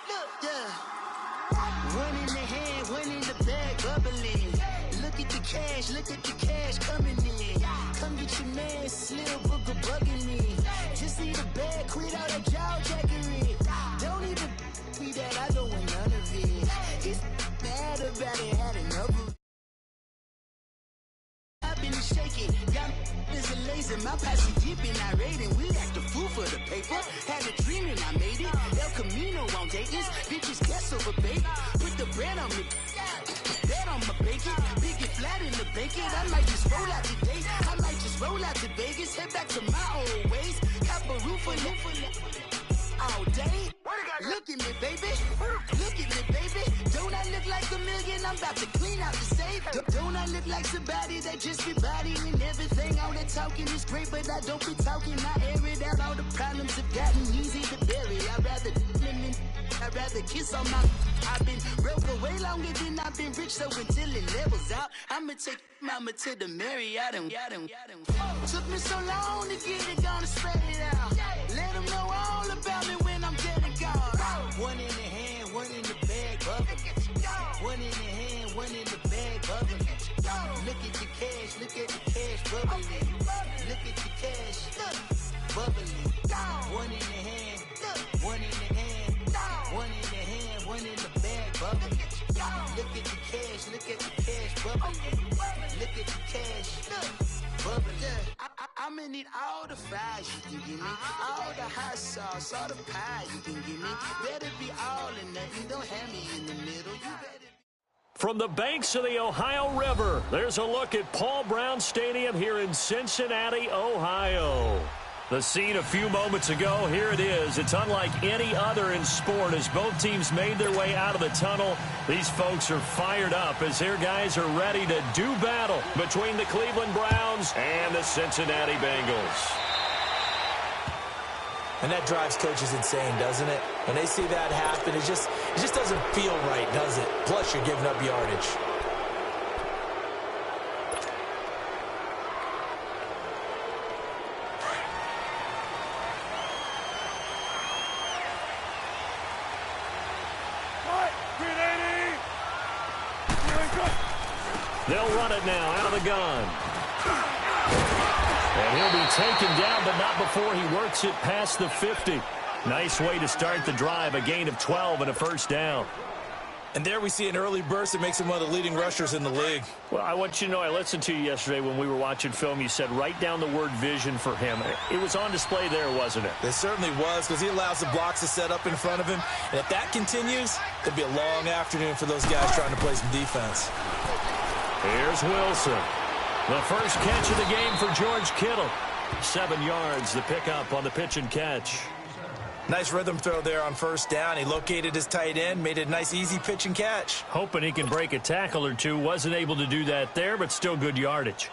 Look, yeah. One in the hand, one in the bag, bubbling. Look at the cash coming in. Come get your man, Slim Booker bugging me. Just need a bag, quit all that jaw jackery. Don't even be that, I don't want none of it. It's bad about it, had enough of it. I've been shaking, got is a laser, my passion deep and I raiding. We act the fool for the paper, had a dream and I made it. El Camino on Dayton's, bitches guess over bait. Put the bread on me, bet on my bacon. Big it flat in the bacon, I might just roll out today. I might just roll out to Vegas, head back to my old ways. Have a roof for all day. Look at me, baby. Look at me, baby. Don't I look like a million? I'm about to clean out the safe. Don't I look like somebody that just be bodying everything? All that talking is great, but I don't be talking. I air it out. All the problems have gotten easy to bury. I'd rather kiss on my. I've been broke for way longer than I've been rich, so until it levels out, I'ma take mama to the Marriott and took me so long to get it, gonna spread it out. Let them know all about me when I'm dead and gone. One in the hand, one in the bag, bubbling. One in the hand, one in the bag, bubbling. Look at the cash, bubbling. Look at the cash, bubbling. One in the hand, one in the hand, one in the hand, one in the bag, bubbling. Look at the cash, bubbling. Look at the cash, bubbling. I'ma need all the fries you can give me, all the hot sauce, all the pie you can give me. Better be all in nothing, don't have me in the middle. You better. From the banks of the Ohio River, there's a look at Paul Brown Stadium here in Cincinnati, Ohio. The scene a few moments ago, here it is. It's unlike any other in sport as both teams made their way out of the tunnel. These folks are fired up as their guys are ready to do battle between the Cleveland Browns and the Cincinnati Bengals. And that drives coaches insane, doesn't it? When they see that happen, it just doesn't feel right, does it? Plus, you're giving up yardage. They'll run it now out of the gun. And he'll be taken down, but not before he works it past the 50. Nice way to start the drive, a gain of 12 and a first down. And there we see an early burst that makes him one of the leading rushers in the league. Well, I want you to know, I listened to you yesterday when we were watching film. You said write down the word vision for him. It was on display there, wasn't it? It certainly was, because he allows the blocks to set up in front of him. And if that continues, it'll be a long afternoon for those guys trying to play some defense. Here's Wilson. The first catch of the game for George Kittle. 7 yards, the pickup on the pitch and catch. Nice rhythm throw there on first down. He located his tight end, made it a nice, easy pitch and catch. Hoping he can break a tackle or two. Wasn't able to do that there, but still good yardage.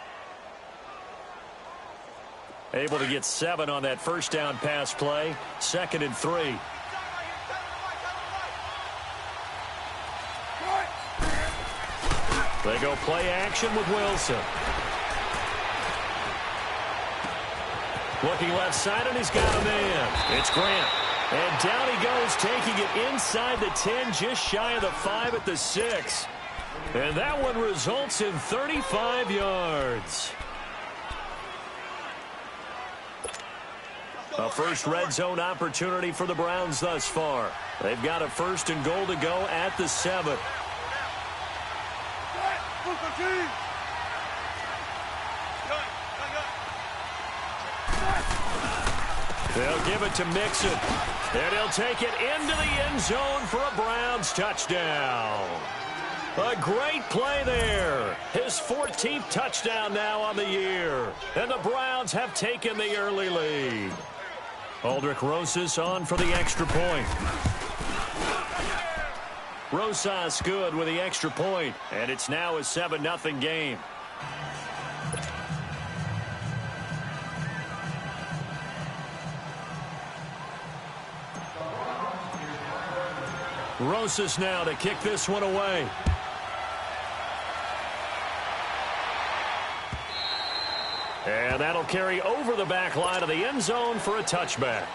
Able to get 7 on that first down pass play. 2nd and 3. They go play action with Wilson. Looking left side, and he's got a man. It's Grant. And down he goes, taking it inside the 10, just shy of the 5 at the 6. And that one results in 35 yards. A first red zone opportunity for the Browns thus far. They've got a 1st and goal to go at the 7. They'll give it to Mixon, and he'll take it into the end zone for a Browns touchdown. A great play there. His 14th touchdown now on the year, and the Browns have taken the early lead. Aldrich Rosas on for the extra point. Rosas good with the extra point, and it's now a 7-0 game. Rosas now to kick this one away. And that'll carry over the back line of the end zone for a touchback.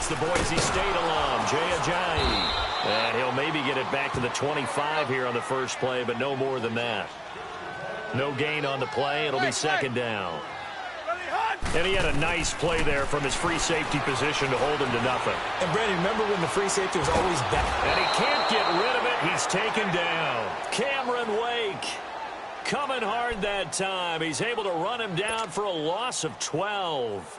It's the Boise State alum, Jay Ajayi. And he'll maybe get it back to the 25 here on the first play, but no more than that. No gain on the play. It'll be second down. And he had a nice play there from his free safety position to hold him to nothing. And, Brandon, remember when the free safety was always back? And he can't get rid of it. He's taken down. Cameron Wake coming hard that time. He's able to run him down for a loss of 12.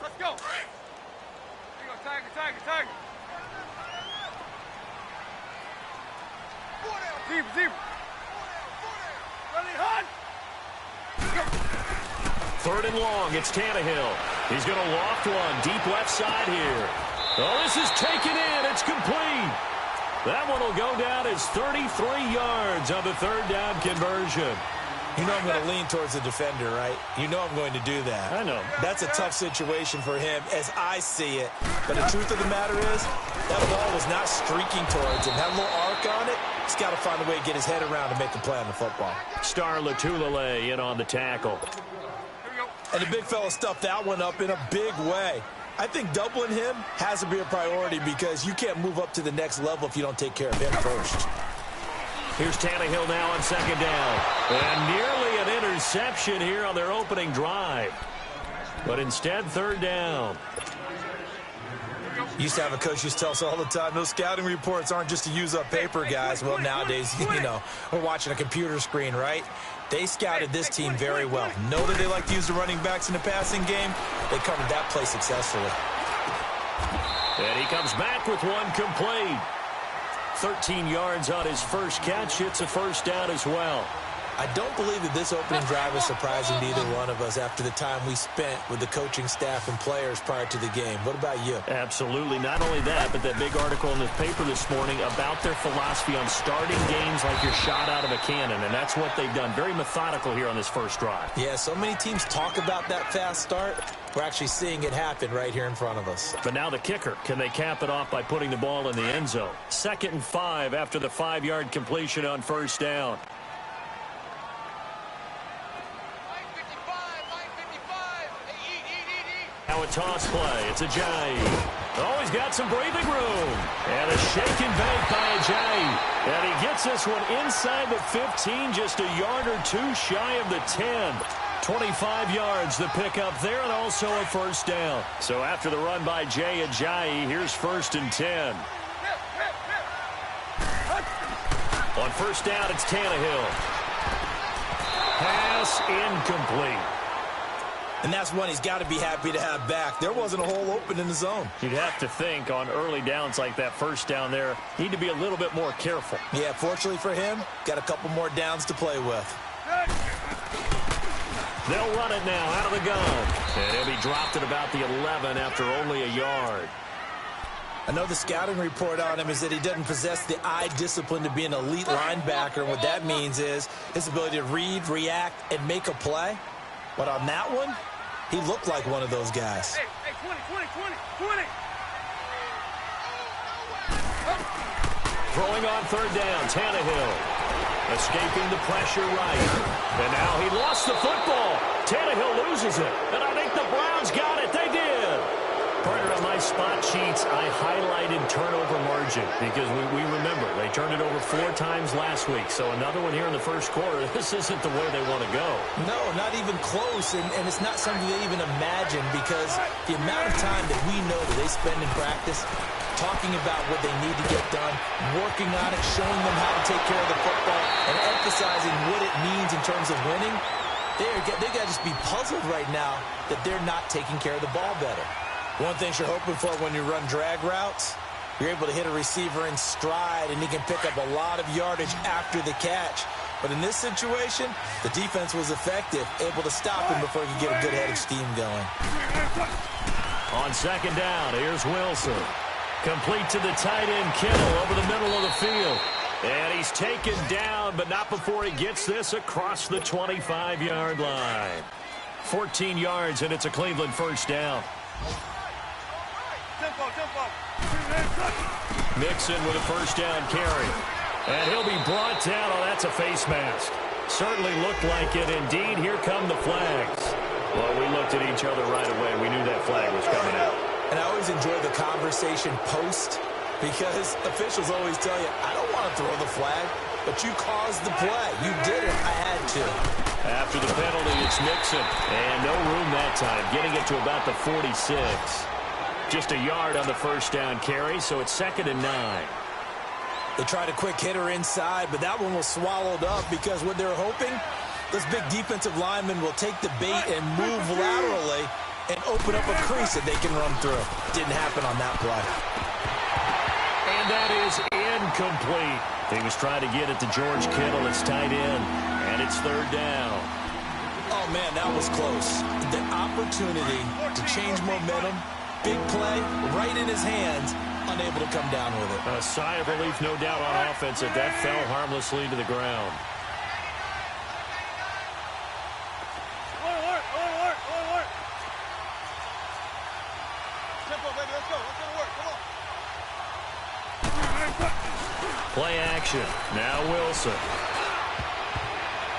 Let's go. Here you go, Tiger, Tiger, Tiger. Zebra, zebra. Ready, hunt. Third and long, it's Tannehill. He's going to loft one, deep left side here. Oh, this is taken in. It's complete. That one will go down as 33 yards on the third down conversion. You know I'm going to lean towards the defender, right? You know I'm going to do that. I know. That's a tough situation for him as I see it. But the truth of the matter is, that ball was not streaking towards him. That little arc on it, he's got to find a way to get his head around and make a play on the football. Star Latulele in on the tackle. And the big fella stuffed that one up in a big way. I think doubling him has to be a priority because you can't move up to the next level if you don't take care of him first. Here's Tannehill now on second down. And nearly an interception here on their opening drive. But instead, third down. Used to have a coach used to tell us all the time, those scouting reports aren't just to use up paper, guys. Well, nowadays, you know, we're watching a computer screen, right? They scouted this team very well. Know that they like to use the running backs in the passing game. They covered that play successfully. And he comes back with one complete. 13 yards on his first catch. It's a first down as well. I don't believe that this opening drive is surprising to either one of us after the time we spent with the coaching staff and players prior to the game. What about you? Absolutely. Not only that, but that big article in the paper this morning about their philosophy on starting games like you're shot out of a cannon, and that's what they've done. Very methodical here on this first drive. Yeah, so many teams talk about that fast start. We're actually seeing it happen right here in front of us. But now the kicker. Can they cap it off by putting the ball in the end zone? 2nd and 5 after the 5-yard completion on first down. Now a toss play. It's Ajayi. Oh, he's got some breathing room. And a shake and bake by Ajayi. And he gets this one inside the 15, just a yard or two shy of the 10. 25 yards the pickup there, and also a first down. So after the run by Jay Ajayi, here's 1st and 10. On first down, it's Tannehill. Pass incomplete. And that's one he's got to be happy to have back. There wasn't a hole open in the zone. You'd have to think on early downs like that first down there, need to be a little bit more careful. Yeah, fortunately for him, got a couple more downs to play with. They'll run it now out of the gun. And he'll be dropped at about the 11 after only a yard. I know the scouting report on him is that he doesn't possess the eye discipline to be an elite linebacker. What that means is his ability to read, react, and make a play. But on that one, he looked like one of those guys. Hey, 20. Throwing on third down, Tannehill. Escaping the pressure right. And now he lost the football. Tannehill loses it. And I think the Browns got it. They did. Partner, on my spot sheets, I highlighted turnover margin because we remember they turned it over 4 times last week. So another one here in the first quarter. This isn't the way they want to go. No, not even close. And it's not something they even imagine because the amount of time that we know that they spend in practice talking about what they need to get done, working on it, showing them how to take care of the football, and emphasizing what it means in terms of winning, they got to just be puzzled right now that they're not taking care of the ball better. One thing you're hoping for when you run drag routes, you're able to hit a receiver in stride, and he can pick up a lot of yardage after the catch. But in this situation, the defense was effective, able to stop him before he could get a good head of steam going. On second down, here's Wilson. Complete to the tight end, Kittle, over the middle of the field. And he's taken down, but not before he gets this across the 25-yard line. 14 yards, and it's a Cleveland first down. Mixon with a first down carry. And he'll be brought down. Oh, that's a face mask. Certainly looked like it. Indeed, here come the flags. Well, we looked at each other right away. We knew that flag was coming out. And I always enjoy the conversation post because officials always tell you, I don't want to throw the flag, but you caused the play. You did it. I had to. After the penalty, it's Mixon. And no room that time, getting it to about the 46. Just a yard on the first down carry, so it's 2nd and 9. They tried a quick hitter inside, but that one was swallowed up because what they're hoping, this big defensive lineman will take the bait and move laterally and open up a crease that they can run through. Didn't happen on that play. And that is incomplete. He was trying to get it to George Kittle. It's tight end, and it's 3rd down. Oh, man, that was close. The opportunity to change momentum, big play, right in his hands, unable to come down with it. A sigh of relief, no doubt, on offense that fell harmlessly to the ground. Tempo, baby, let's go. Let's go to work. Come on. Play action. Now Wilson.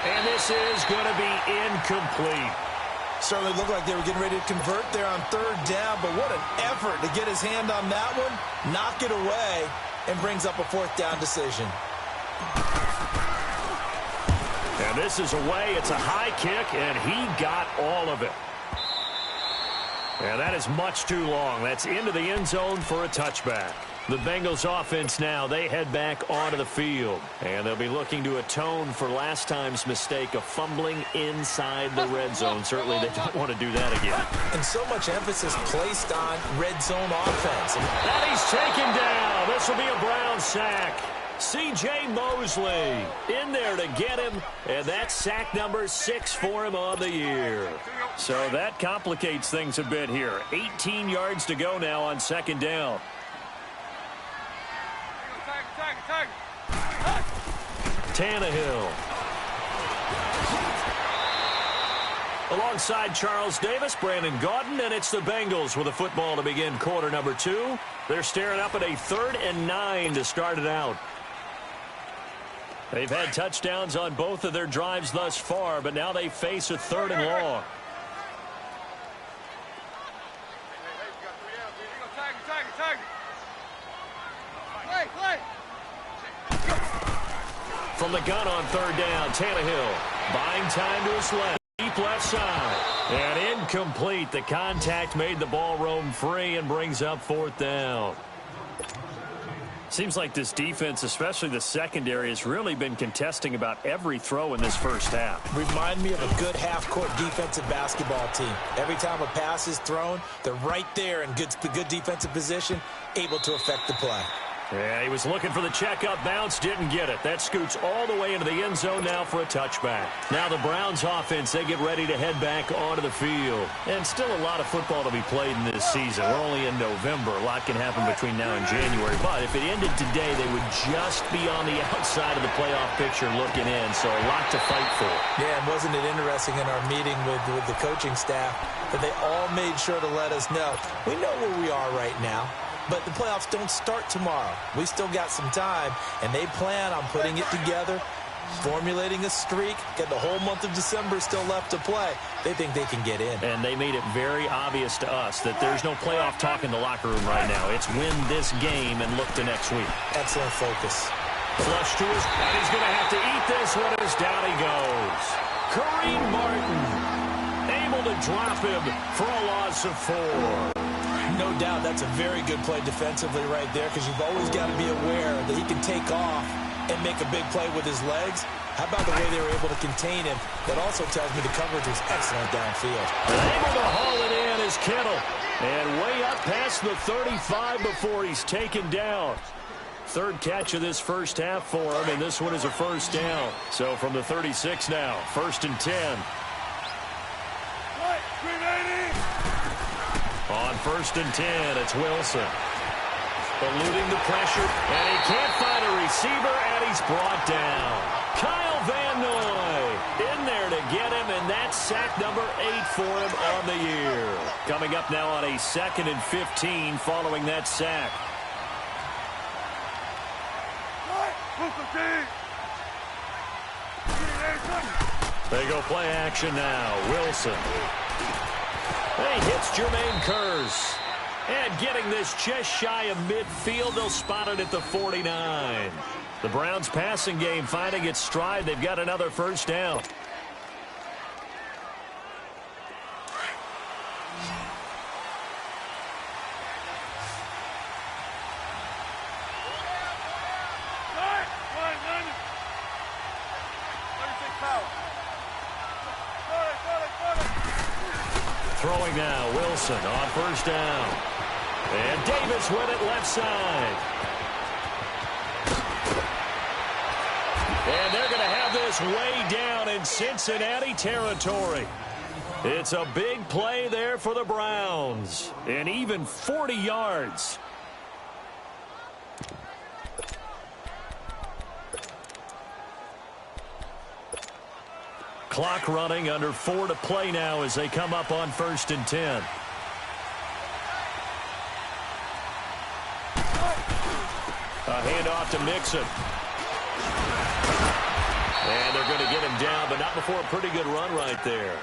And this is going to be incomplete. Certainly looked like they were getting ready to convert there on 3rd down, but what an effort to get his hand on that one, knock it away, and brings up a 4th down decision. And this is away. It's a high kick, and he got all of it. And that is much too long. That's into the end zone for a touchback. The Bengals offense now, they head back onto the field. And they'll be looking to atone for last time's mistake of fumbling inside the red zone. Certainly they don't want to do that again. And so much emphasis placed on red zone offense. And he's taken down. This will be a Brown sack. C.J. Mosley in there to get him, and that's sack number 6 for him on the year. So that complicates things a bit here. 18 yards to go now on 2nd down. Tannehill. Alongside Charles Davis, Brandon Gaudin, and it's the Bengals with a football to begin quarter number 2. They're staring up at a 3rd and 9 to start it out. They've had touchdowns on both of their drives thus far, but now they face a 3rd and long. From the gun on 3rd down, Tannehill buying time to his left, deep left side, and incomplete. The contact made the ball roam free and brings up 4th down. Seems like this defense, especially the secondary, has really been contesting about every throw in this first half. Remind me of a good half-court defensive basketball team. Every time a pass is thrown, they're right there in good defensive position, able to affect the play. Yeah, he was looking for the checkup bounce, didn't get it. That scoots all the way into the end zone now for a touchback. Now the Browns offense, they get ready to head back onto the field. And still a lot of football to be played in this season. We're only in November. A lot can happen between now and January. But if it ended today, they would just be on the outside of the playoff picture looking in. So a lot to fight for. Yeah, and wasn't it interesting in our meeting with the coaching staff that they all made sure to let us know, we know where we are right now. But the playoffs don't start tomorrow. We still got some time, and they plan on putting it together, formulating a streak, get the whole month of December still left to play. They think they can get in. And they made it very obvious to us that there's no playoff talk in the locker room right now. It's win this game and look to next week. Excellent focus. Flush to his, and he's going to have to eat this one as down he goes. Kareem Martin able to drop him for a loss of 4. No doubt that's a very good play defensively right there because you've always got to be aware that he can take off and make a big play with his legs. How about the way they were able to contain him? That also tells me the coverage was excellent downfield. Able to haul it in is Kittle. And way up past the 35 before he's taken down. 3rd catch of this first half for him, and this one is a 1st down. So from the 36 now, 1st and 10. On 1st and 10, it's Wilson. Eluding the pressure, and he can't find a receiver, and he's brought down. Kyle Van Noy in there to get him, and that's sack number 8 for him on the year. Coming up now on a 2nd and 15 following that sack. They go play action now. Wilson. He hits Jermaine Kearse. And getting this just shy of midfield, they'll spot it at the 49. The Browns passing game finding its stride. They've got another first down. Throwing now, Wilson on first down. And Davis with it left side. And they're going to have this way down in Cincinnati territory. It's a big play there for the Browns. And even 40 yards. Clock running, under 4 to play now as they come up on 1st and 10. A handoff to Mixon. And they're going to get him down, but not before a pretty good run right there.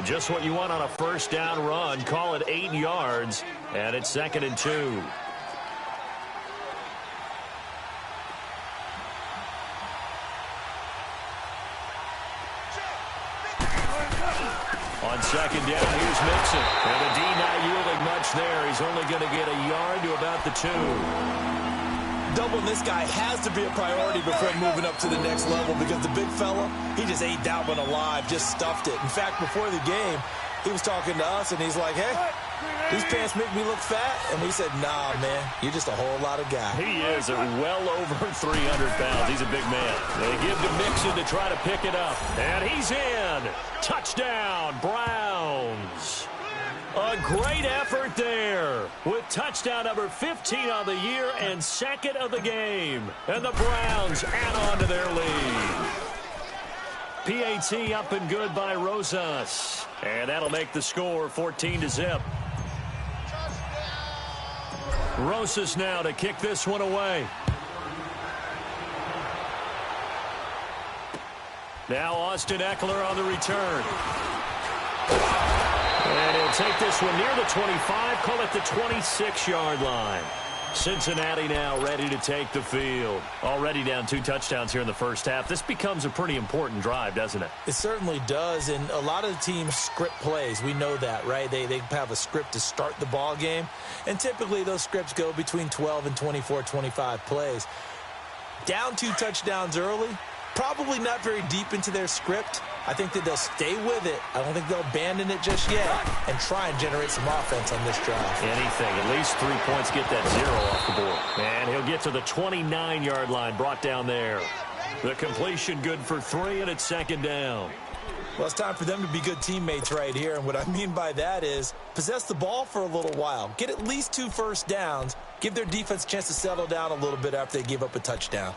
Just what you want on a first down run. Call it 8 yards, and it's 2nd and 2. On 2nd down, here's Mixon. And the D not yielding much there. He's only going to get a yard to about the 2. Doubling this guy has to be a priority before moving up to the next level because the big fella, he just ate that one alive, just stuffed it. In fact, before the game, he was talking to us, and he's like, hey, these pants make me look fat. And we said, nah, man, you're just a whole lot of guy. He is well over 300 pounds. He's a big man. They give to Mixon to try to pick it up. And he's in. Touchdown, Browns. A great effort there with touchdown number 15 on the year and 2nd of the game. And the Browns add on to their lead. PAT up and good by Rosas. And that'll make the score 14-0. Rosas now to kick this one away. Now Austin Eckler on the return. And he'll take this one near the 25, call it the 26-yard line. Cincinnati now ready to take the field. Already down 2 touchdowns here in the first half. This becomes a pretty important drive, doesn't it? It certainly does, and a lot of the teams script plays. We know that, right? They have a script to start the ball game, and typically those scripts go between 12 and 24, 25 plays. Down 2 touchdowns early, probably not very deep into their script. I think that they'll stay with it. I don't think they'll abandon it just yet and try and generate some offense on this drive. Anything. At least 3 points, get that 0 off the board. And he'll get to the 29-yard line, brought down there. The completion good for 3, and it's 2nd down. Well, it's time for them to be good teammates right here, and what I mean by that is possess the ball for a little while. Get at least 2 first downs. Give their defense a chance to settle down a little bit after they give up a touchdown.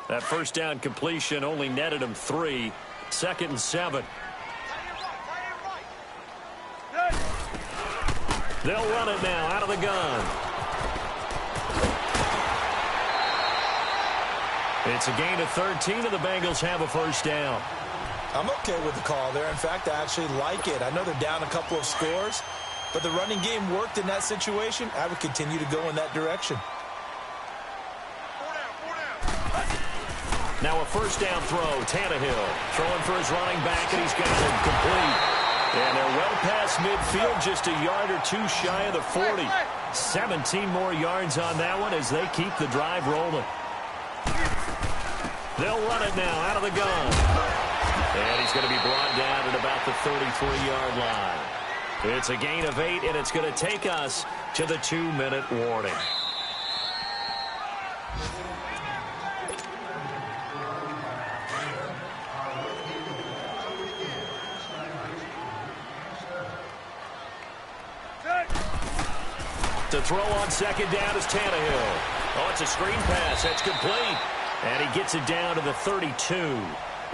That first down completion only netted him 3. 2nd and 7. They'll run it now out of the gun. It's a gain of 13, and the Bengals have a first down. I'm okay with the call there. In fact, I actually like it. I know they're down a couple of scores, but the running game worked in that situation. I would continue to go in that direction. Now a first down throw. Tannehill throwing for his running back, and he's got it complete. And they're well past midfield, just a yard or 2 shy of the 40. 17 more yards on that one as they keep the drive rolling. They'll run it now out of the gun. And he's going to be brought down at about the 33-yard line. It's a gain of 8, and it's going to take us to the 2-minute warning. To throw on 2nd down is Tannehill. Oh, it's a screen pass. That's complete. And he gets it down to the 32.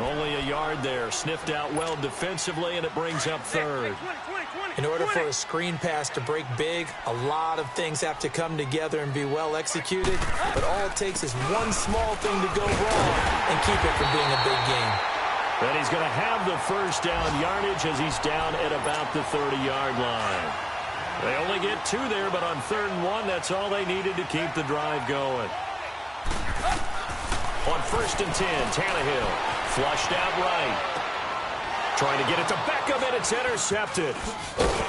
Only a yard there. Sniffed out well defensively, and it brings up third. In order for a screen pass to break big, a lot of things have to come together and be well executed. But all it takes is one small thing to go wrong and keep it from being a big game. And he's going to have the first down yardage as he's down at about the 30-yard line. They only get 2 there, but on 3rd and 1, that's all they needed to keep the drive going. On 1st and 10, Tannehill flushed out right. Trying to get it to Beckham, and it's intercepted.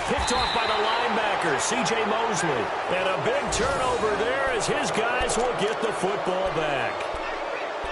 Picked off by the linebacker, C.J. Mosley. And a big turnover there as his guys will get the football back.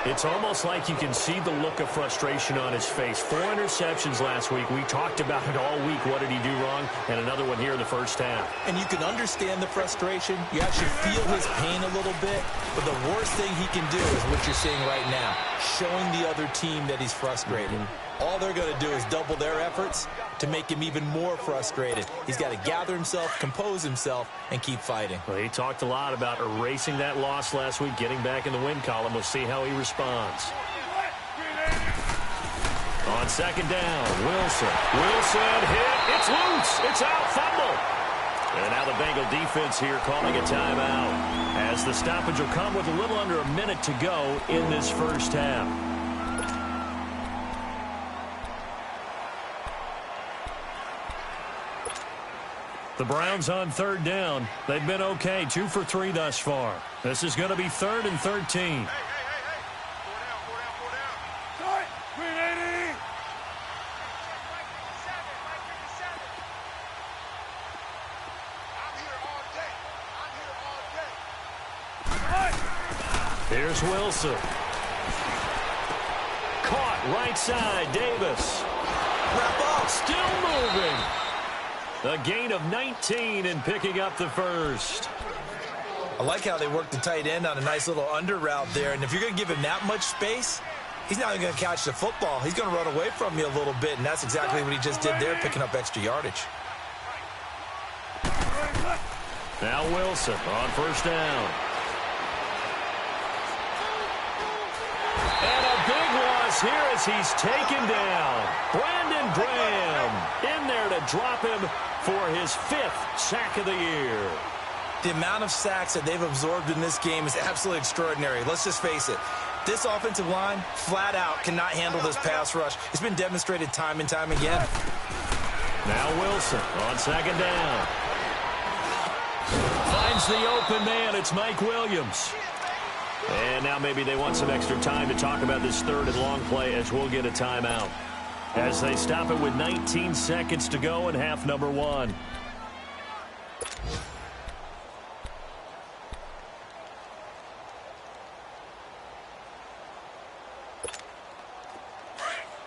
It's almost like you can see the look of frustration on his face. 4 interceptions last week. We talked about it all week. What did he do wrong? And another one here in the first half. And you can understand the frustration. You actually feel his pain a little bit. But the worst thing he can do is what you're seeing right now, showing the other team that he's frustrated. All they're going to do is double their efforts to make him even more frustrated. He's got to gather himself, compose himself, and keep fighting. Well, he talked a lot about erasing that loss last week, getting back in the win column. We'll see how he responds. On 2nd down, Wilson. Wilson hit. It's loose. It's out. Fumble. And now the Bengal defense here calling a timeout, as the stoppage will come with a little under a minute to go in this first half. The Browns on 3rd down. They've been okay, 2 for 3 thus far. This is going to be 3rd and 13. Here's Wilson. Caught right side, Davis. Wrap up. Still moving. A gain of 19 and picking up the first. I like how they work the tight end on a nice little under route there. And if you're going to give him that much space, he's not even going to catch the football. He's going to run away from you a little bit, and that's exactly what he just did there, picking up extra yardage. Now Wilson on 1st down. And a big loss here as he's taken down. Brandon Graham in there to drop him for his 5th sack of the year. The amount of sacks that they've absorbed in this game is absolutely extraordinary. Let's just face it. This offensive line, flat out, cannot handle this pass rush. It's been demonstrated time and time again. Now Wilson on 2nd down. Finds the open man. It's Mike Williams. And now maybe they want some extra time to talk about this 3rd and long play, as we'll get a timeout, as they stop it with 19 seconds to go in half number 1.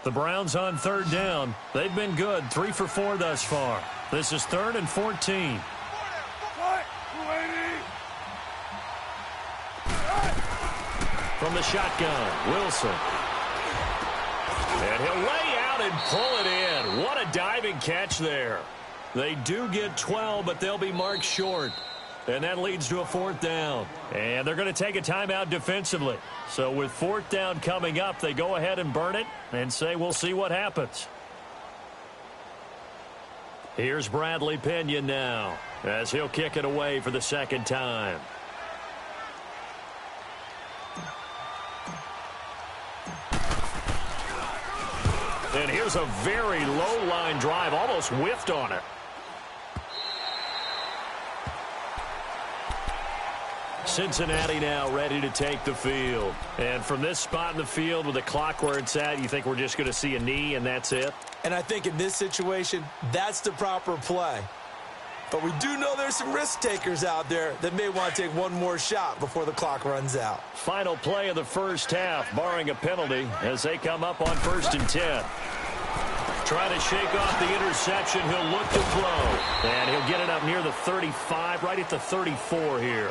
The Browns on 3rd down. They've been good, 3 for 4 thus far. This is 3rd and 14. From the shotgun, Wilson. And he'll lay out and pull it in. What a diving catch there. They do get 12, but they'll be marked short. And that leads to a 4th down. And they're going to take a timeout defensively. So with 4th down coming up, they go ahead and burn it and say we'll see what happens. Here's Bradley Pinion now, as he'll kick it away for the 2nd time. And here's a very low-line drive, almost whiffed on it. Cincinnati now ready to take the field. And from this spot in the field with the clock where it's at, you think we're just going to see a knee and that's it? And I think in this situation, that's the proper play. But we do know there's some risk takers out there that may want to take one more shot before the clock runs out. Final play of the first half, barring a penalty, as they come up on 1st and 10. Trying to shake off the interception. He'll look to throw. And he'll get it up near the 35, right at the 34 here.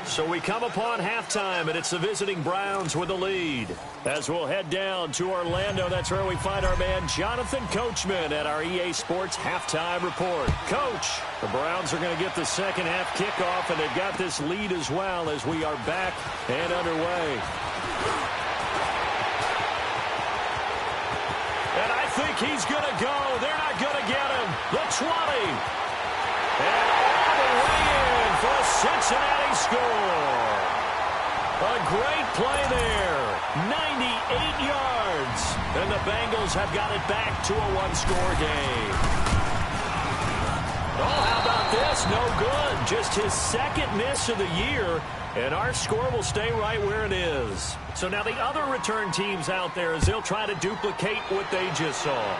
So we come upon halftime, and it's the visiting Browns with the lead. As we'll head down to Orlando, that's where we find our man Jonathan Coachman at our EA Sports Halftime Report. Coach, the Browns are going to get the second half kickoff, and they've got this lead as well as we are back and underway. think he's going to go. They're not going to get him. The 20. And all the way in for a Cincinnati score. A great play there. 98 yards. And the Bengals have got it back to a one-score game. Oh, how about this? No good. Just his second miss of the year, and our score will stay right where it is. So now the other return teams out there, as they'll try to duplicate what they just saw.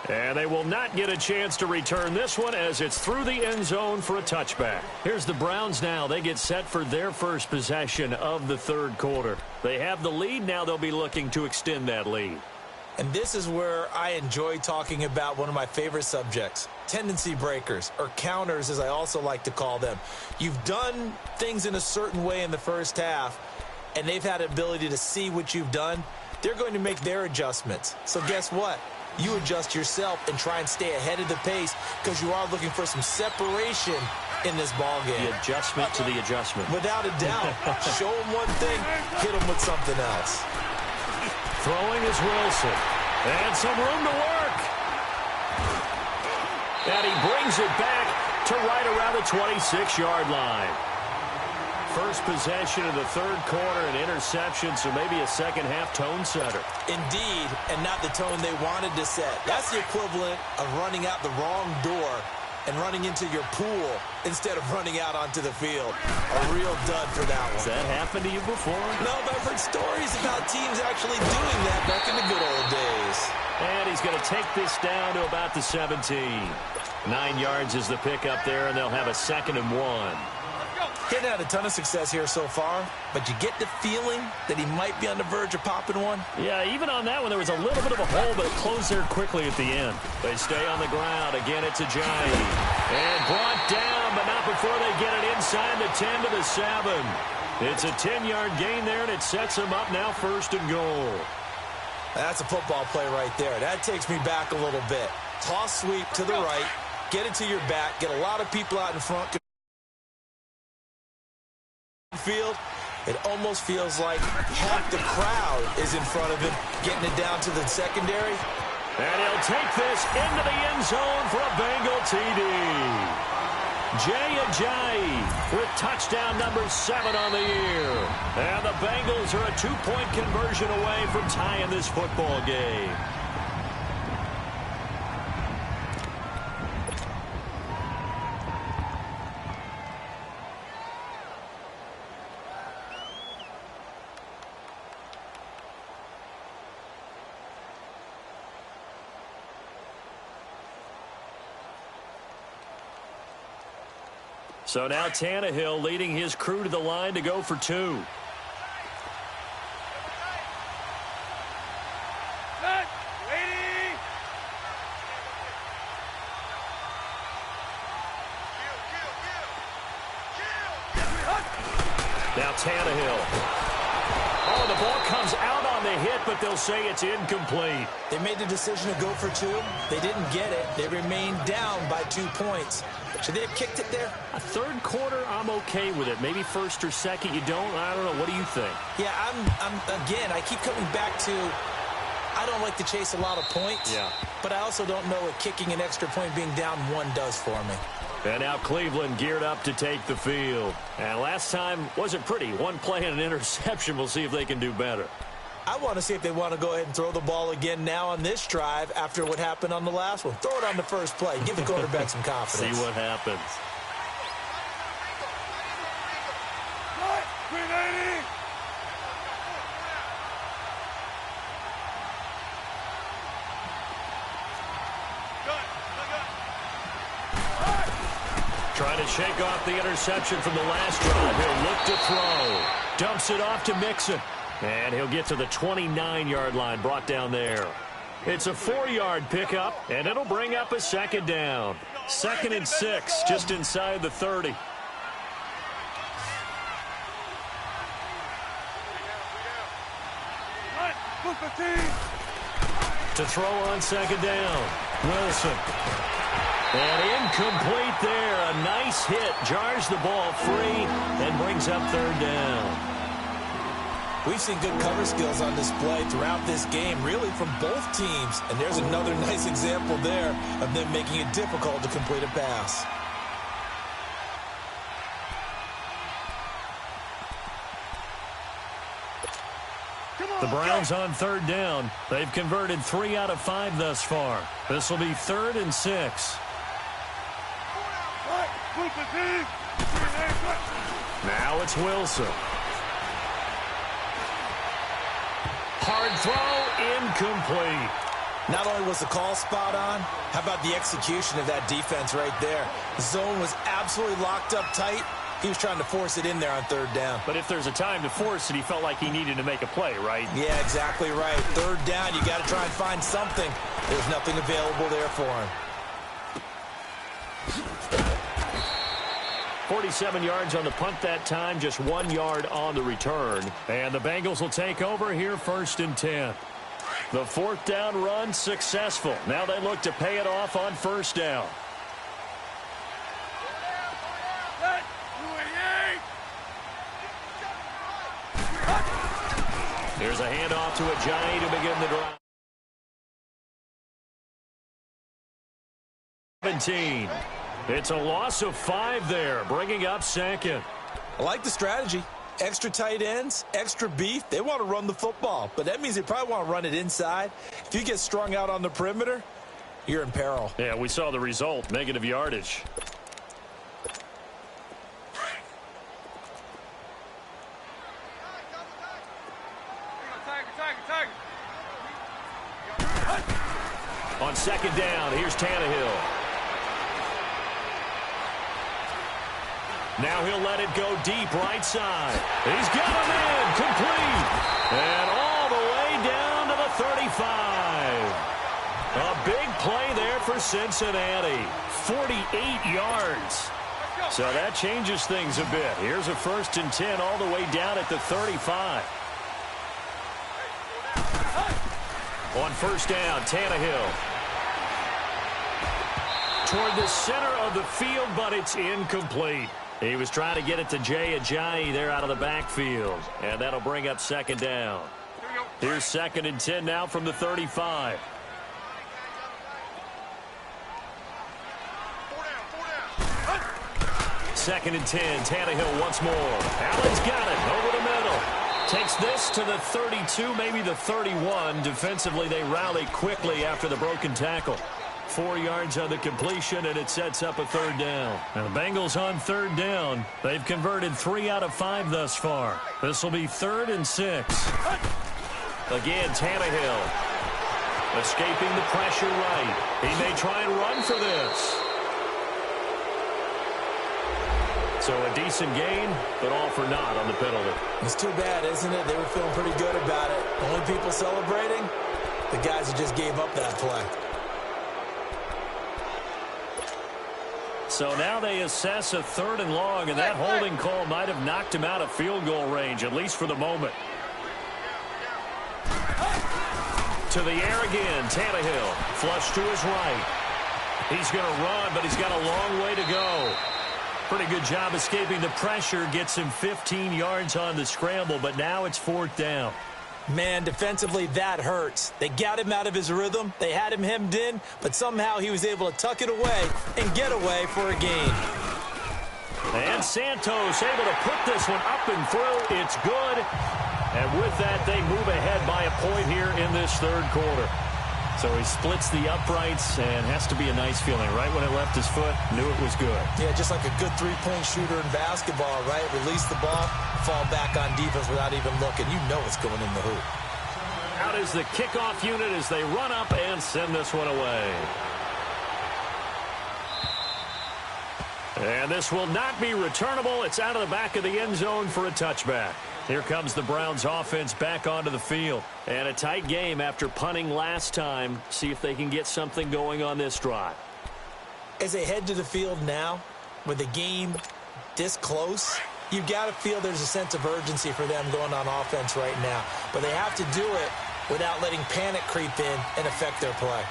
And they will not get a chance to return this one as it's through the end zone for a touchback. Here's the Browns now. They get set for their first possession of the third quarter. They have the lead. Now they'll be looking to extend that lead. And this is where I enjoy talking about one of my favorite subjects, tendency breakers, or counters as I also like to call them. You've done things in a certain way in the first half, and they've had the ability to see what you've done. They're going to make their adjustments. So guess what? You adjust yourself and try and stay ahead of the pace because you are looking for some separation in this ball game. The adjustment to the adjustment. Without a doubt. Show them one thing, hit them with something else. Throwing is Wilson. And some room to work. And he brings it back to right around the 26-yard line. First possession of the third quarter, an interception, so maybe a second-half tone setter. Indeed, and not the tone they wanted to set. That's the equivalent of running out the wrong door and running into your pool instead of running out onto the field. A real dud for that one. Has that happened to you before? No, but I've heard stories about teams actually doing that back in the good old days. And he's going to take this down to about the 17. 9 yards is the pickup there, and they'll have a 2nd and 1. Getting had a ton of success here so far, but you get the feeling that he might be on the verge of popping one. Yeah, even on that one, there was a little bit of a hole, but it closed there quickly at the end. They stay on the ground. Again, it's Ajayi. And brought down, but not before they get it inside the 10 to the 7. It's a 10-yard gain there, and it sets them up now 1st and goal. That's a football play right there. That takes me back a little bit. Toss sweep to the right, get it to your back, get a lot of people out in front. Field, it almost feels like half the crowd is in front of him, getting it down to the secondary. And he'll take this into the end zone for a Bengal TD. Jay Ajayi with touchdown number 7 on the year. And the Bengals are a 2-point conversion away from tying this football game. So now Tannehill leading his crew to the line to go for 2. Set. Ready. Now Tannehill. Oh, the ball comes out on the hit, but they'll say it's incomplete. They made the decision to go for 2. They didn't get it. They remained down by 2 points. Should they have kicked it there? A third quarter, I'm okay with it. Maybe first or second, you don't. I don't know. What do you think? Yeah, again, I keep coming back to I don't like to chase a lot of points. Yeah. But I also don't know what kicking an extra point being down 1 does for me. And now Cleveland geared up to take the field. And last time wasn't pretty. 1 play and an interception. We'll see if they can do better. I want to see if they want to go ahead and throw the ball again now on this drive after what happened on the last one. Throw it on the first play. Give the quarterback some confidence. See what happens. Trying to shake off the interception from the last drive. He'll look to throw. Dumps it off to Mixon. And he'll get to the 29-yard line, brought down there. It's a 4-yard pickup, and it'll bring up a 2nd down. 2nd and 6, just inside the 30. To throw on 2nd down, Wilson. And incomplete there. A nice hit. Jars the ball free and brings up 3rd down. We've seen good cover skills on display throughout this game, really from both teams. And there's another nice example there of them making it difficult to complete a pass. The Browns on third down. They've converted 3 out of 5 thus far. This will be 3rd and 6. Now it's Wilson. Hard throw, incomplete. Not only was the call spot on, how about the execution of that defense right there? The zone was absolutely locked up tight. He was trying to force it in there on third down. But if there's a time to force it, he felt like he needed to make a play, right? Yeah, exactly right. Third down, you got to try and find something. There's nothing available there for him. 47 yards on the punt that time, just 1 yard on the return. And the Bengals will take over here 1st and 10. The 4th down run successful. Now they look to pay it off on 1st down. Here's a handoff to Ajayi to begin the drive. 17. It's a loss of 5 there, bringing up 2nd. I like the strategy. Extra tight ends, extra beef. They want to run the football, but that means they probably want to run it inside. If you get strung out on the perimeter, you're in peril. Yeah, we saw the result, negative yardage. On 2nd down, here's Tannehill. Now he'll let it go deep right side. He's got him in, complete. And all the way down to the 35. A big play there for Cincinnati. 48 yards. So that changes things a bit. Here's a 1st and 10 all the way down at the 35. On 1st down, Tannehill. Toward the center of the field, but it's incomplete. He was trying to get it to Jay Ajayi there out of the backfield. And that'll bring up 2nd down. Here's 2nd and 10 now from the 35. Second and 10, Tannehill once more. Allen's got it over the middle. Takes this to the 32, maybe the 31. Defensively, they rally quickly after the broken tackle. 4 yards on the completion, and it sets up a 3rd down. And the Bengals on 3rd down. They've converted 3 out of 5 thus far. This will be 3rd and 6. Again, Tannehill. Escaping the pressure right. He may try and run for this. So a decent gain, but all for naught on the penalty. It's too bad, isn't it? They were feeling pretty good about it. Only people celebrating, the guys that just gave up that play. So now they assess a 3rd and long, and that holding call might have knocked him out of field goal range, at least for the moment. To the air again, Tannehill. Flush to his right. He's going to run, but he's got a long way to go. Pretty good job escaping the pressure. Gets him 15 yards on the scramble, but now it's 4th down. Man, defensively, that hurts. They got him out of his rhythm. They had him hemmed in, but somehow he was able to tuck it away and get away for a gain. And Santos able to put this one up and through. It's good. And with that, they move ahead by a point here in this 3rd quarter. So he splits the uprights, and has to be a nice feeling. Right when it left his foot, knew it was good. Yeah, just like a good three-point shooter in basketball, right? Release the ball, fall back on defense without even looking. You know it's going in the hoop. Out is the kickoff unit as they run up and send this one away. And this will not be returnable. It's out of the back of the end zone for a touchback. Here comes the Browns offense back onto the field. And a tight game after punting last time. See if they can get something going on this drive. As they head to the field now, with the game this close, you've got to feel there's a sense of urgency for them going on offense right now. But they have to do it without letting panic creep in and affect their play.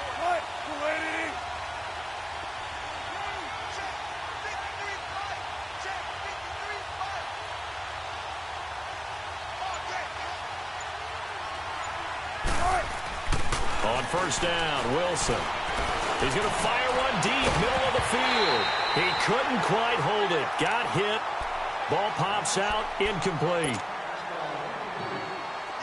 On first down, Wilson. He's going to fire one deep, middle of the field. He couldn't quite hold it. Got hit. Ball pops out, incomplete.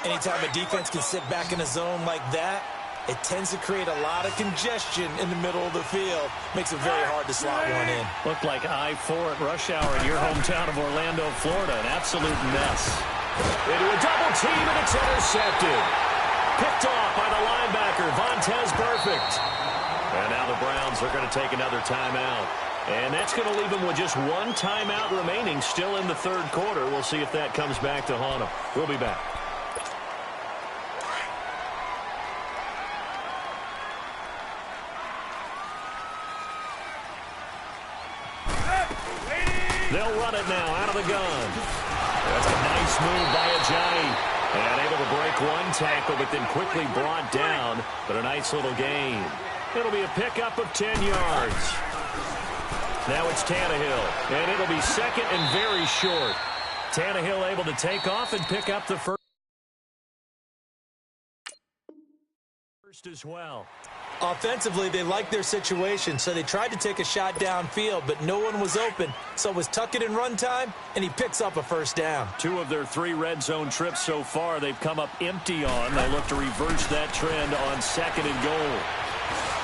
Anytime a defense can sit back in a zone like that, it tends to create a lot of congestion in the middle of the field. Makes it very hard to slot one in. Looked like I-4 at rush hour in your hometown of Orlando, Florida. An absolute mess. Into a double team, and it's intercepted. Picked off by the linebacker, Vontez Perfect. And now the Browns are going to take another timeout. And that's going to leave them with just one timeout remaining still in the third quarter. We'll see if that comes back to haunt them. We'll be back. They'll run it now out of the gun. That's a nice move by Ajayi. And able to break one tackle, but then quickly brought down. But a nice little gain. It'll be a pickup of 10 yards. Now it's Tannehill. And it'll be second and very short. Tannehill able to take off and pick up the first as well. Offensively, they liked their situation, so they tried to take a shot downfield, but no one was open. So it was tuck it in run time, and he picks up a first down. 2 of their 3 red zone trips so far they've come up empty on. They look to reverse that trend on second and goal.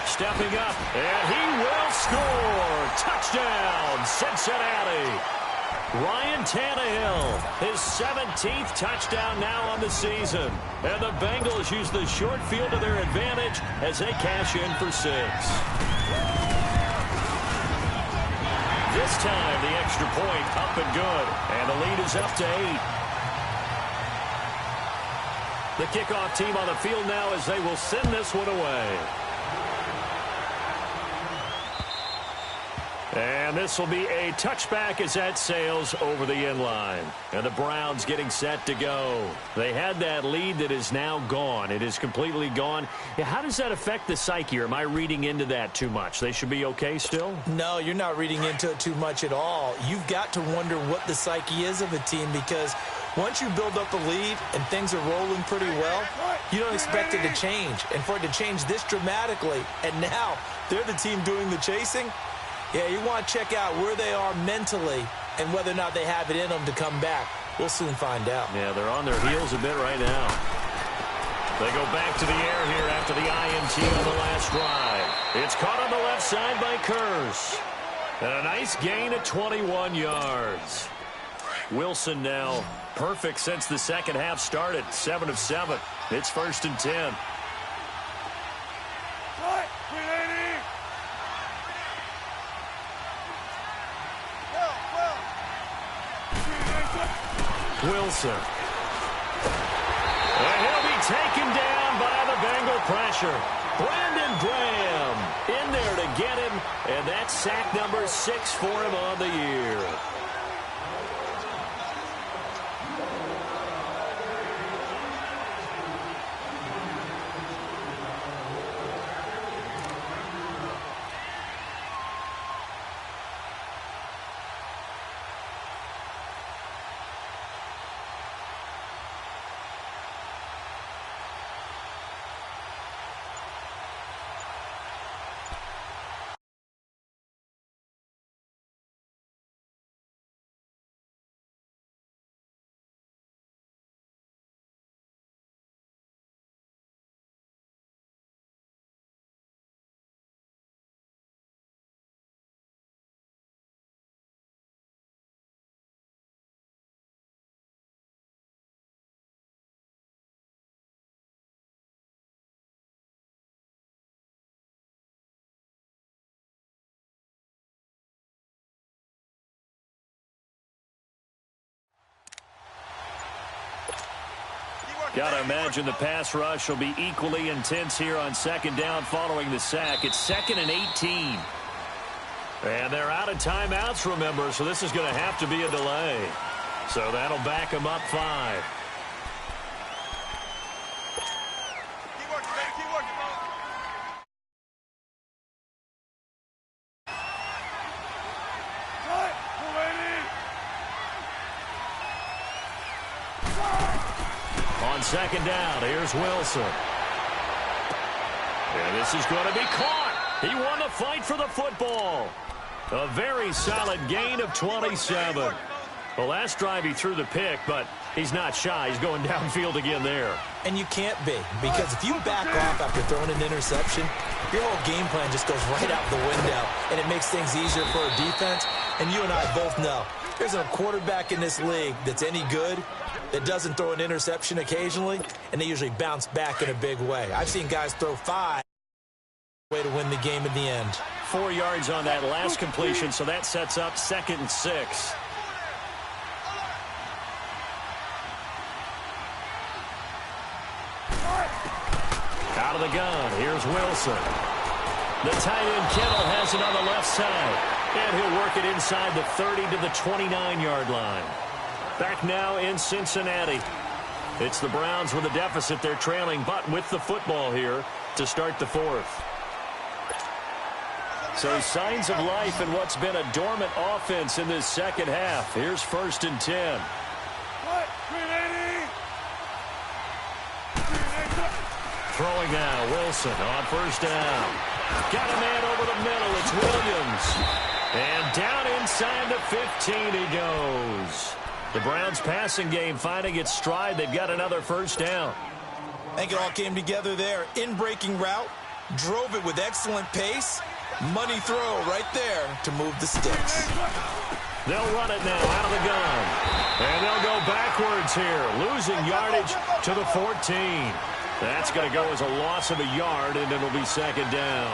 Stepping up, and he will score. Touchdown, Cincinnati. Ryan Tannehill, his 17th touchdown now on the season. And the Bengals use the short field to their advantage as they cash in for 6. This time, the extra point up and good. And the lead is up to 8. The kickoff team on the field now as they will send this one away. And this will be a touchback as that sails over the end line. And the Browns getting set to go. They had that lead that is now gone. It is completely gone. Yeah, how does that affect the psyche? Or am I reading into that too much? They should be okay still? No, you're not reading into it too much at all. You've got to wonder what the psyche is of a team, because once you build up a lead and things are rolling pretty well, you don't expect it to change. And for it to change this dramatically, and now they're the team doing the chasing, yeah, you want to check out where they are mentally and whether or not they have it in them to come back. We'll soon find out. Yeah, they're on their heels a bit right now. They go back to the air here after the INT on the last drive. It's caught on the left side by Kurz. And a nice gain at 21 yards. Wilson now perfect since the second half started. 7 of 7. It's 1st and 10. Wilson. And he'll be taken down by the Bengal pressure. Brandon Graham in there to get him, and that's sack number 6 for him on the year. Got to imagine the pass rush will be equally intense here on second down following the sack. It's 2nd and 18. And they're out of timeouts, remember, so this is going to have to be a delay. So that'll back them up 5. On second down, here's Wilson. And this is going to be caught. He won the fight for the football. A very solid gain of 27. The last drive he threw the pick, but he's not shy. He's going downfield again there. And you can't be, because if you back off after throwing an interception, your whole game plan just goes right out the window, and it makes things easier for a defense. And you and I both know there's a quarterback in this league that's any good that doesn't throw an interception occasionally, and they usually bounce back in a big way. I've seen guys throw 5 way to win the game in the end. 4 yards on that last completion, so that sets up 2nd and 6. Out of the gun, here's Wilson. The tight end Kittle has it on the left side, and he'll work it inside the 30 to the 29-yard line. Back now in Cincinnati. It's the Browns with a deficit. They're trailing, but with the football here to start the 4th. So signs of life in what's been a dormant offense in this second half. Here's 1st and 10. Throwing now, Wilson on 1st down. Got a man over the middle. It's Williams. And down inside the 15 he goes. The Browns passing game finding its stride. They've got another 1st down. I think it all came together there. In-breaking route. Drove it with excellent pace. Money throw right there to move the sticks. They'll run it now out of the gun. And they'll go backwards here. Losing yardage to the 14. That's going to go as a loss of a yard, and it'll be 2nd down.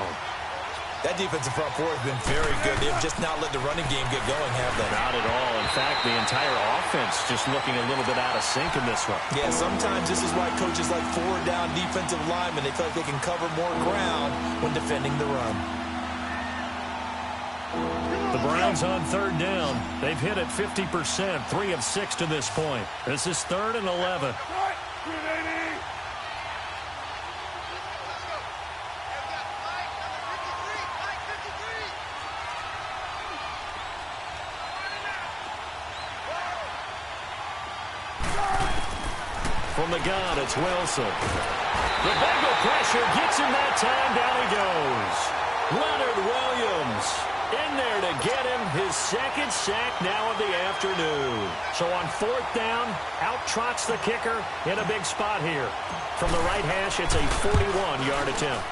That defensive front four has been very good. They've just not let the running game get going, have they? Not at all. In fact, the entire offense just looking a little bit out of sync in this one. Yeah, sometimes this is why coaches like forward-down defensive linemen, they feel like they can cover more ground when defending the run. The Browns on 3rd down. They've hit it 50%, 3 of 6 to this point. This is 3rd and 11. From the gun, it's Wilson. The Bengal pressure gets him that time. Down he goes. Leonard Williams in there to get him his 2nd sack now of the afternoon. So on 4th down, out trots the kicker in a big spot here. From the right hash, it's a 41-yard attempt.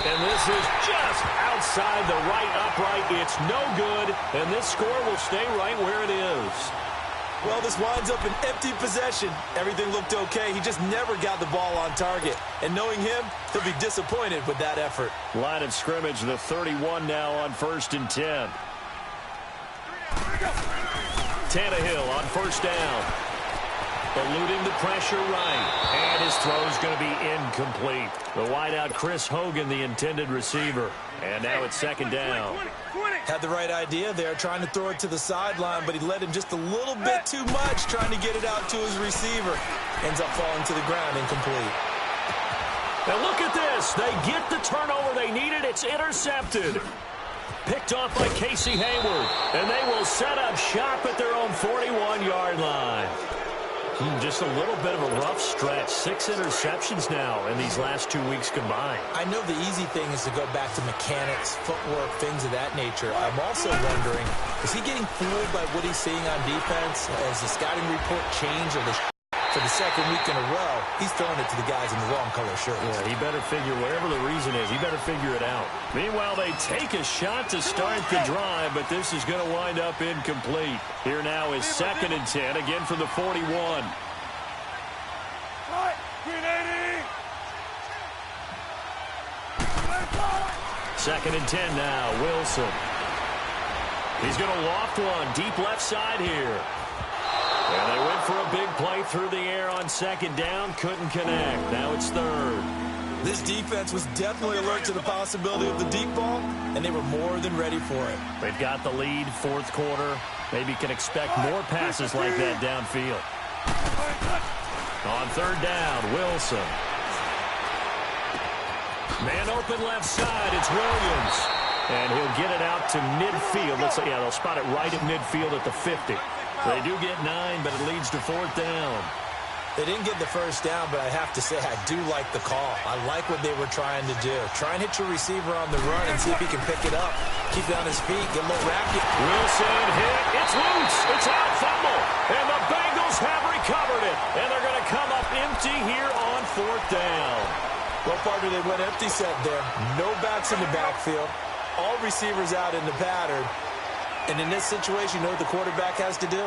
And this is just outside the right upright. It's no good, and this score will stay right where it is. Well, this winds up an empty possession. Everything looked okay. He just never got the ball on target. And knowing him, he'll be disappointed with that effort. Line of scrimmage, the 31 now on 1st and 10. Tannehill on 1st down. Eluding the pressure right. And his throw's going to be incomplete. The wideout Chris Hogan, the intended receiver. And now it's 2nd down. Had the right idea there, trying to throw it to the sideline, but he let him just a little bit too much, trying to get it out to his receiver. Ends up falling to the ground, incomplete. Now look at this. They get the turnover they needed. It's intercepted. Picked off by Casey Hayward. And they will set up shop at their own 41-yard line. Just a little bit of a rough stretch. 6 interceptions now in these last 2 weeks combined. I know the easy thing is to go back to mechanics, footwork, things of that nature. I'm also wondering, is he getting fooled by what he's seeing on defense? Has the scouting report changed or for the 2nd week in a row, he's throwing it to the guys in the wrong color shirts? Yeah, he better figure, whatever the reason is, he better figure it out. Meanwhile, they take a shot to start the drive, but this is going to wind up incomplete. Here now is 2nd and 10, again from the 41. Second and 10 now, Wilson. He's going to loft one deep left side here. And they went for a big play through the air on 2nd down. Couldn't connect. Now it's 3rd. This defense was definitely alert to the possibility of the deep ball, and they were more than ready for it. They've got the lead, 4th quarter. Maybe can expect more passes like that downfield. On 3rd down, Wilson. Man open left side, it's Williams. And he'll get it out to midfield. They'll spot it right at midfield at the 50. They do get 9, but it leads to 4th down. They didn't get the first down, but I have to say I do like the call. I like what they were trying to do. Try and hit your receiver on the run and see if he can pick it up. Keep it on his feet, get a little racket. Wilson hit. It's loose. It's out, fumble. And the Bengals have recovered it. And they're going to come up empty here on 4th down. Well, partner, they went empty set there. No backs in the backfield. All receivers out in the pattern. And in this situation, you know what the quarterback has to do?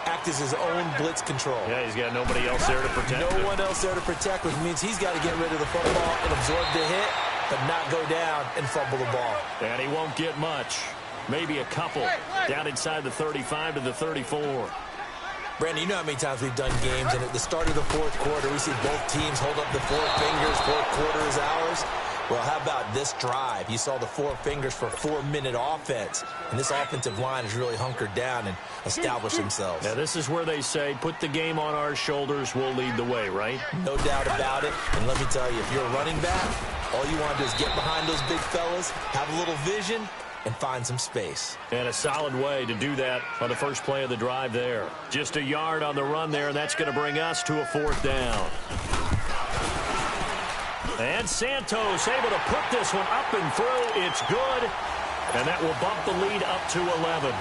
Act as his own blitz control. Yeah, he's got nobody else there to protect him. No one else there to protect, which means he's got to get rid of the football and absorb the hit, but not go down and fumble the ball. And he won't get much. Maybe a couple. Down inside the 35 to the 34. Brandon, you know how many times we've done games, and at the start of the 4th quarter, we see both teams hold up the 4 fingers, 4th quarter is ours. Well, how about this drive? You saw the 4 fingers for a 4-minute offense, and this offensive line has really hunkered down and established themselves. Now, this is where they say, put the game on our shoulders, we'll lead the way, right? No doubt about it. And let me tell you, if you're a running back, all you want to do is get behind those big fellas, have a little vision, and find some space. And a solid way to do that on the first play of the drive there. Just a yard on the run there, and that's going to bring us to a 4th down. And Santos able to put this one up and through. It's good. And that will bump the lead up to 11.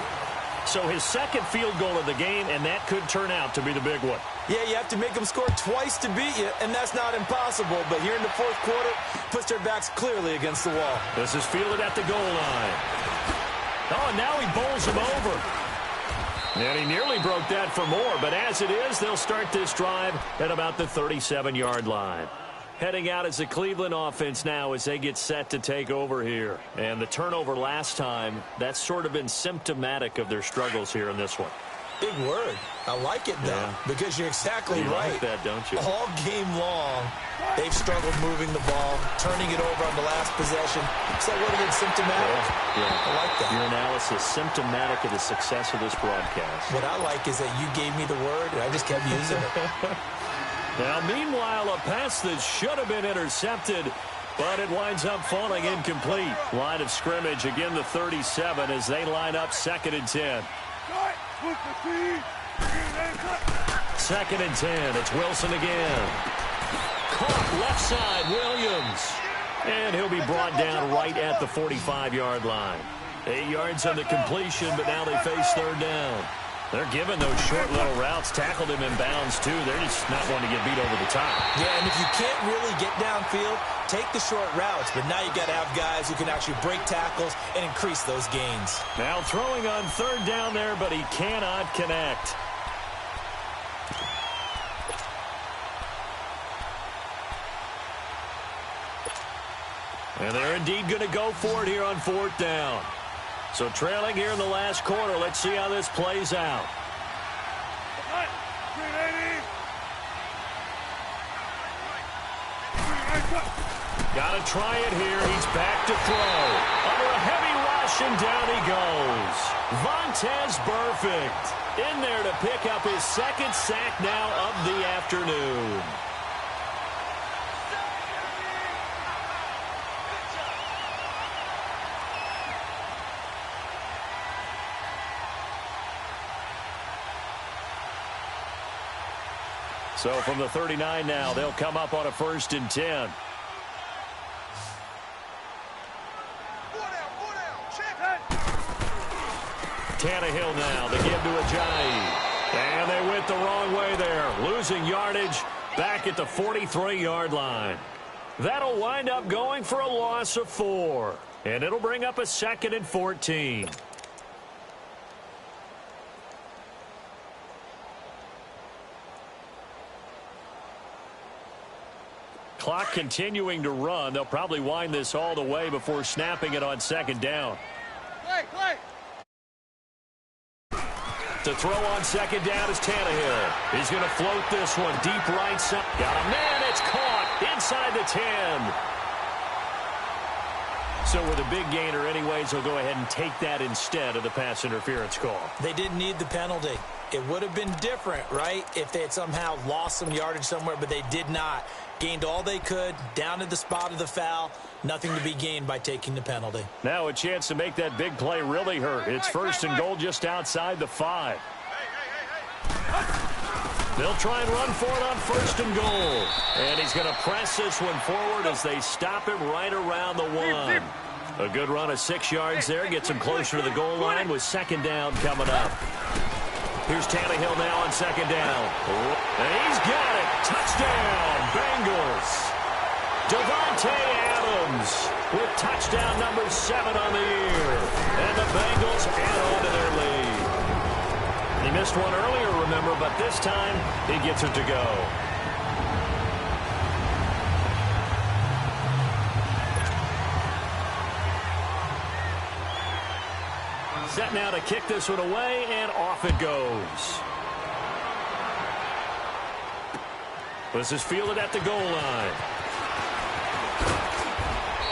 So his second field goal of the game, and that could turn out to be the big one. Yeah, you have to make them score twice to beat you, and that's not impossible. But here in the 4th quarter, puts their backs clearly against the wall. This is fielded at the goal line. Oh, and now he bowls him over. And he nearly broke that for more, but as it is, they'll start this drive at about the 37-yard line. Heading out as the Cleveland offense now as they get set to take over here. And the turnover last time, that's sort of been symptomatic of their struggles here in this one. Big word. I like it, though, because you're exactly right. You like that, don't you? All game long, they've struggled moving the ball, turning it over on the last possession. So what is it, symptomatic? Yeah. I like that. Your analysis, symptomatic of the success of this broadcast. What I like is that you gave me the word, and I just kept using it. Now, meanwhile, a pass that should have been intercepted, but it winds up falling incomplete. Line of scrimmage, again, the 37 as they line up 2nd and 10. 2nd and 10. It's Wilson again. Caught left side, Williams. And he'll be brought down right at the 45-yard line. 8 yards on the completion, but now they face 3rd down. They're giving those short little routes. Tackled him in bounds, too. They're just not wanting to get beat over the top. Yeah, and if you can't really get downfield, take the short routes. But now you got to have guys who can actually break tackles and increase those gains. Now throwing on 3rd down there, but he cannot connect. And they're indeed going to go for it here on 4th down. So trailing here in the last quarter. Let's see how this plays out. Got to try it here. He's back to throw. Under a heavy rush, and down he goes. Vontaze Burfict in there to pick up his 2nd sack now of the afternoon. So from the 39 now, they'll come up on a 1st and 10. Tannehill now, the give to Ajayi. And they went the wrong way there. Losing yardage back at the 43-yard line. That'll wind up going for a loss of 4. And it'll bring up a 2nd and 14. Clock continuing to run. They'll probably wind this all the way before snapping it on 2nd down. To throw on 2nd down is Tannehill. He's going to float this one deep right side. Got a man. It's caught inside the 10. So with a big gainer anyways, they'll go ahead and take that instead of the pass interference call. They didn't need the penalty. It would have been different, right, if they had somehow lost some yardage somewhere, but they did not. Gained all they could, down at the spot of the foul. Nothing to be gained by taking the penalty. Now a chance to make that big play really hurt. It's 1st and goal just outside the 5. They'll try and run for it on 1st and goal. And he's going to press this one forward as they stop him right around the 1. A good run of 6 yards there. Gets him closer to the goal line with 2nd down coming up. Here's Tannehill now on 2nd down. And he's got it. Touchdown, Bengals. Devontae Adams with touchdown number 7 on the year. And the Bengals add on to their lead. He missed one earlier, remember, but this time he gets it to go. Set now to kick this one away, and off it goes. This is fielded at the goal line.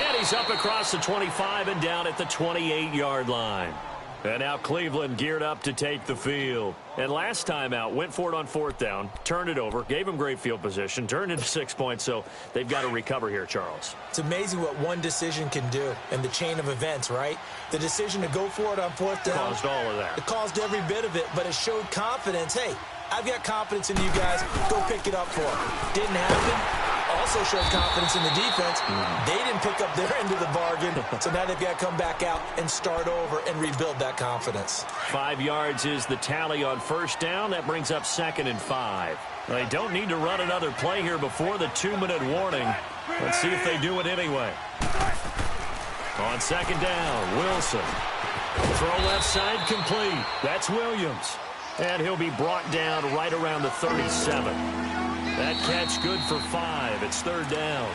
And he's up across the 25 and down at the 28-yard line. And now Cleveland geared up to take the field. And last time out, went for it on 4th down, turned it over, gave them great field position, turned into 6 points, so they've got to recover here, Charles. It's amazing what one decision can do in the chain of events, right? The decision to go for it on 4th down. Caused all of that. It caused every bit of it, but it showed confidence. Hey, I've got confidence in you guys. Go pick it up for it. Didn't happen. Also showed confidence in the defense. They didn't pick up their end of the bargain, so now they've got to come back out and start over and rebuild that confidence. 5 yards is the tally on 1st down. That brings up 2nd and 5. They don't need to run another play here before the 2-minute warning. Let's see if they do it anyway. On 2nd down, Wilson. Throw left side complete. That's Williams. And he'll be brought down right around the 37. That catch good for 5. It's 3rd down.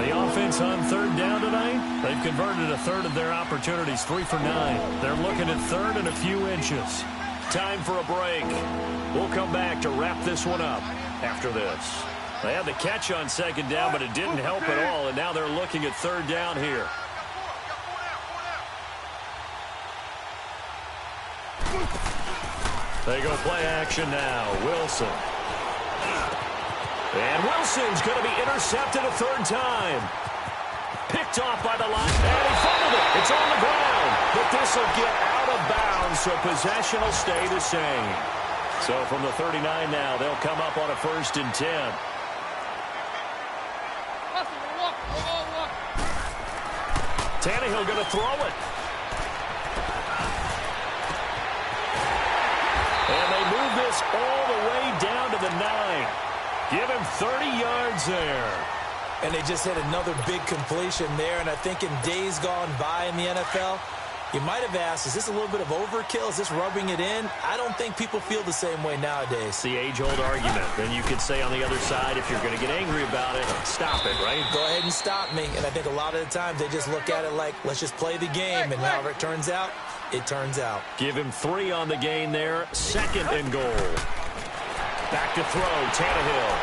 The offense on 3rd down tonight, they've converted a third of their opportunities, 3 for 9. They're looking at 3rd and a few inches. Time for a break. We'll come back to wrap this one up after this. They had the catch on 2nd down, but it didn't help at all, and now they're looking at 3rd down here. They go play action now. Wilson. And Wilson's going to be intercepted a 3rd time. Picked off by the line, and he fumbled it. It's on the ground, but this will get out of bounds, so possession will stay the same. So from the 39 now, they'll come up on a 1st and 10. Tannehill going to throw it. And they move this all the way down to the 9. Give him 30 yards there. And they just hit another big completion there. And I think in days gone by in the NFL, you might have asked, is this a little bit of overkill? Is this rubbing it in? I don't think people feel the same way nowadays. It's the age-old argument. Then you could say on the other side, if you're going to get angry about it, stop it, right? Go ahead and stop me. And I think a lot of the times they just look at it like, let's just play the game. And however it turns out, it turns out. Give him 3 on the gain there. 2nd and goal. Back to throw, Tannehill.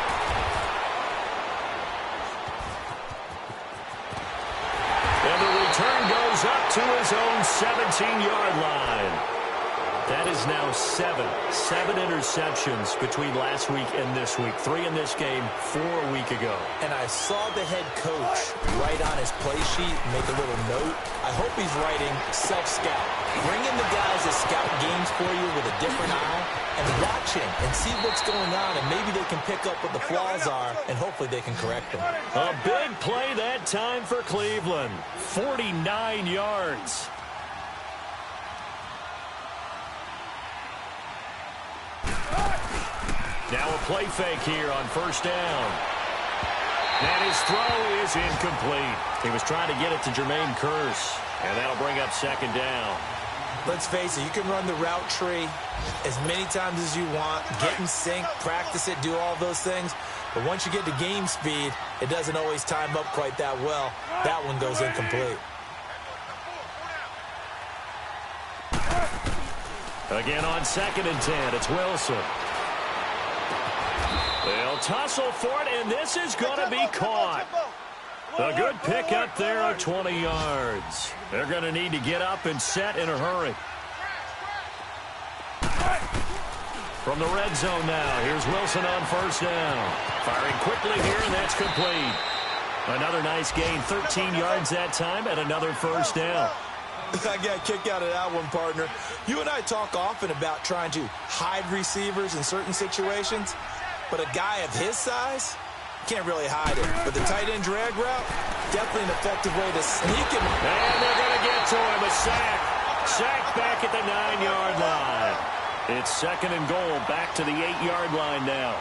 And the return goes up to his own 17-yard line. That is now 7 interceptions between last week and this week. 3 in this game, 4 a week ago. And I saw the head coach write on his play sheet, make a little note. I hope he's writing self-scout. Bring in the guys that scout games for you with a different eye and watch him and see what's going on, and maybe they can pick up what the flaws are, and hopefully they can correct them. A big play that time for Cleveland. 49 yards. Now a play fake here on 1st down. And his throw is incomplete. He was trying to get it to Jermaine Kearse, and that'll bring up 2nd down. Let's face it, you can run the route tree as many times as you want, get in sync, practice it, do all those things. But once you get to game speed, it doesn't always time up quite that well. That one goes incomplete. Again on 2nd and 10, it's Wilson. They'll tussle for it, and this is going to be caught. A good pick up there at 20 yards. They're going to need to get up and set in a hurry. From the red zone now, here's Wilson on 1st down. Firing quickly here, and that's complete. Another nice gain, 13 yards that time, and another 1st down. I got a kick out of that one, partner. You and I talk often about trying to hide receivers in certain situations. but a guy of his size can't really hide it. But the tight end drag route, definitely an effective way to sneak him. And they're going to get to him. A sack. Sack back at the 9-yard line. It's 2nd and goal, back to the 8-yard line now.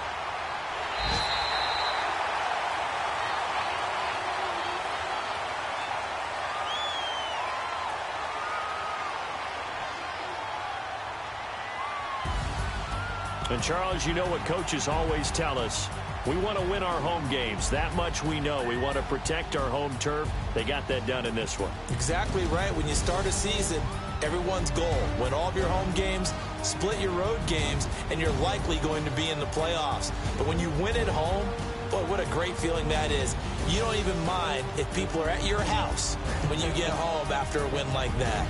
And, Charles, you know what coaches always tell us. We want to win our home games. That much we know. We want to protect our home turf. They got that done in this one. Exactly right. When you start a season, everyone's goal: win all of your home games, split your road games, and you're likely going to be in the playoffs. But when you win at home, boy, what a great feeling that is. You don't even mind if people are at your house when you get home after a win like that.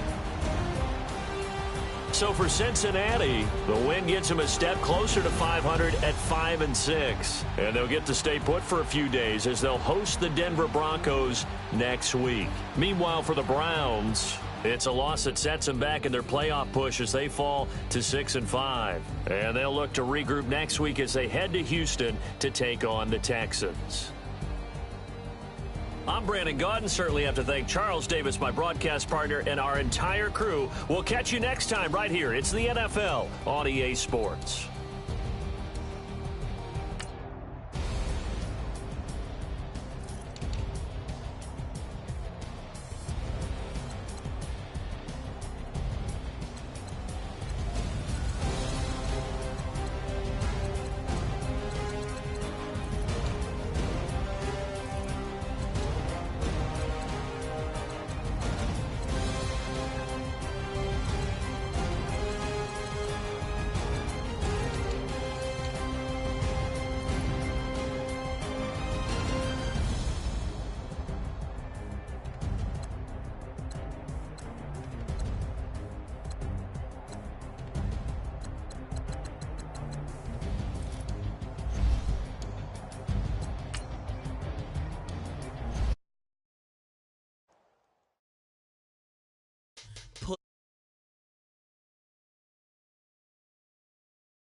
So for Cincinnati, the win gets them a step closer to 500 at 5-6. And they'll get to stay put for a few days as they'll host the Denver Broncos next week. Meanwhile, for the Browns, it's a loss that sets them back in their playoff push as they fall to 6-5. And they'll look to regroup next week as they head to Houston to take on the Texans. I'm Brandon Gaudin. Certainly have to thank Charles Davis, my broadcast partner, and our entire crew. We'll catch you next time right here. It's the NFL on EA Sports.